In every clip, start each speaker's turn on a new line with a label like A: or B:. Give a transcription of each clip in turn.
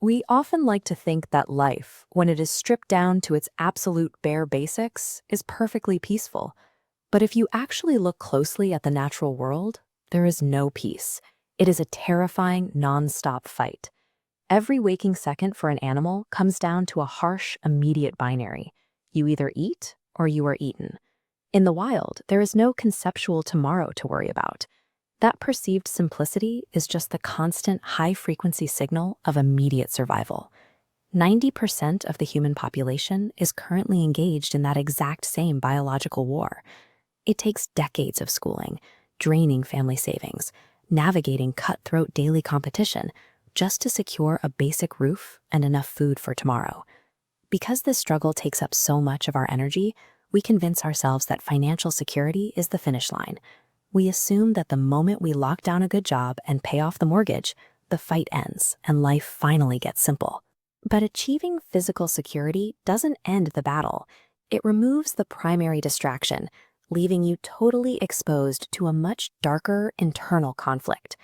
A: We often like to think that life, when it is stripped down to its absolute bare basics, is perfectly peaceful. But if you actually look closely at the natural world, there is no peace. It is a terrifying, non-stop fight. Every waking second for an animal comes down to a harsh, immediate binary. You either eat or you are eaten. In the wild, there is no conceptual tomorrow to worry about. That perceived simplicity is just the constant high-frequency signal of immediate survival. 90% of the human population is currently engaged in that exact same biological war. It takes decades of schooling, draining family savings, navigating cutthroat daily competition, just to secure a basic roof and enough food for tomorrow. Because this struggle takes up so much of our energy, we convince ourselves that financial security is the finish line. We assume that the moment we lock down a good job and pay off the mortgage, the fight ends and life finally gets simple. But achieving physical security doesn't end the battle. It removes the primary distraction, leaving you totally exposed to a much darker internal conflict.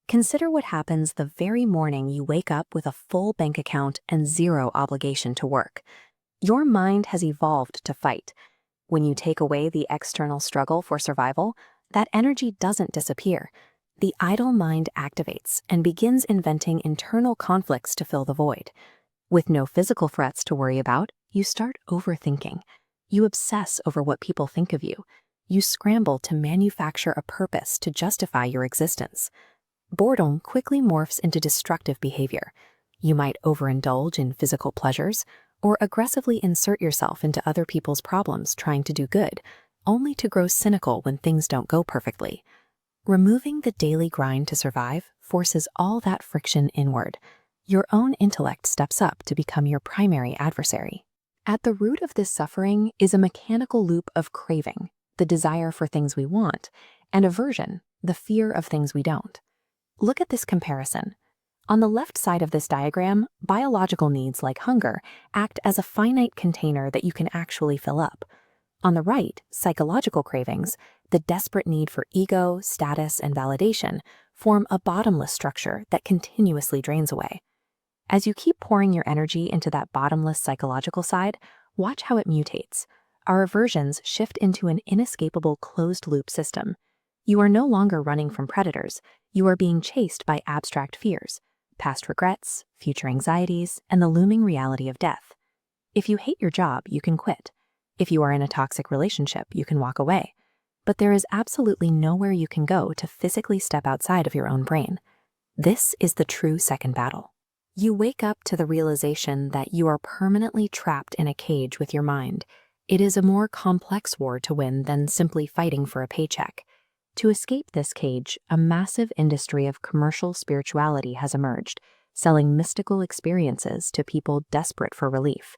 A: Consider what happens the very morning you wake up with a full bank account and zero obligation to work. Your mind has evolved to fight. When you take away the external struggle for survival, that energy doesn't disappear. The idle mind activates and begins inventing internal conflicts to fill the void. With no physical threats to worry about, you start overthinking. You obsess over what people think of you. You scramble to manufacture a purpose to justify your existence. Boredom quickly morphs into destructive behavior. You might overindulge in physical pleasures or aggressively insert yourself into other people's problems trying to do good, only to grow cynical when things don't go perfectly. Removing the daily grind to survive forces all that friction inward. Your own intellect steps up to become your primary adversary. At the root of this suffering is a mechanical loop of craving, the desire for things we want, and aversion, the fear of things we don't. Look at this comparison. On the left side of this diagram, biological needs like hunger act as a finite container that you can actually fill up. On the right, psychological cravings, the desperate need for ego, status, and validation, form a bottomless structure that continuously drains away. As you keep pouring your energy into that bottomless psychological side, watch how it mutates. Our aversions shift into an inescapable closed-loop system. You are no longer running from predators. You are being chased by abstract fears, past regrets, future anxieties, and the looming reality of death. If you hate your job, you can quit. If you are in a toxic relationship, you can walk away. But there is absolutely nowhere you can go to physically step outside of your own brain. This is the true second battle. You wake up to the realization that you are permanently trapped in a cage with your mind. It is a more complex war to win than simply fighting for a paycheck. To escape this cage, a massive industry of commercial spirituality has emerged, selling mystical experiences to people desperate for relief.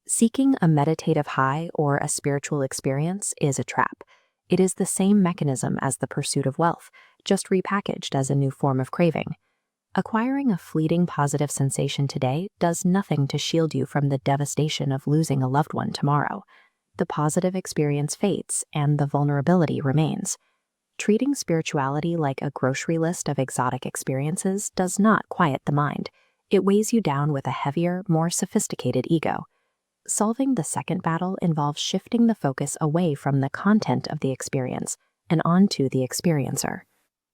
A: Seeking a meditative high or a spiritual experience is a trap. It is the same mechanism as the pursuit of wealth, just repackaged as a new form of craving. Acquiring a fleeting positive sensation today does nothing to shield you from the devastation of losing a loved one tomorrow. The positive experience fades and the vulnerability remains. Treating spirituality like a grocery list of exotic experiences does not quiet the mind. It weighs you down with a heavier, more sophisticated ego. Solving the second battle involves shifting the focus away from the content of the experience and onto the experiencer.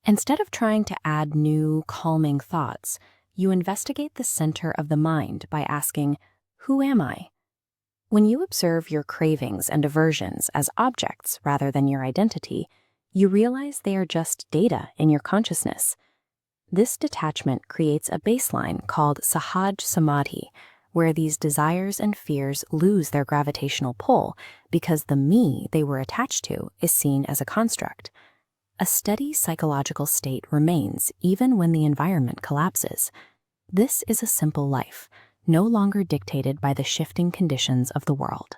A: Instead of trying to add new, calming thoughts, you investigate the center of the mind by asking, "Who am I?" When you observe your cravings and aversions as objects rather than your identity, you realize they are just data in your consciousness. This detachment creates a baseline called Sahaj Samadhi, where these desires and fears lose their gravitational pull because the me they were attached to is seen as a construct. A steady psychological state remains even when the environment collapses. This is a simple life, no longer dictated by the shifting conditions of the world.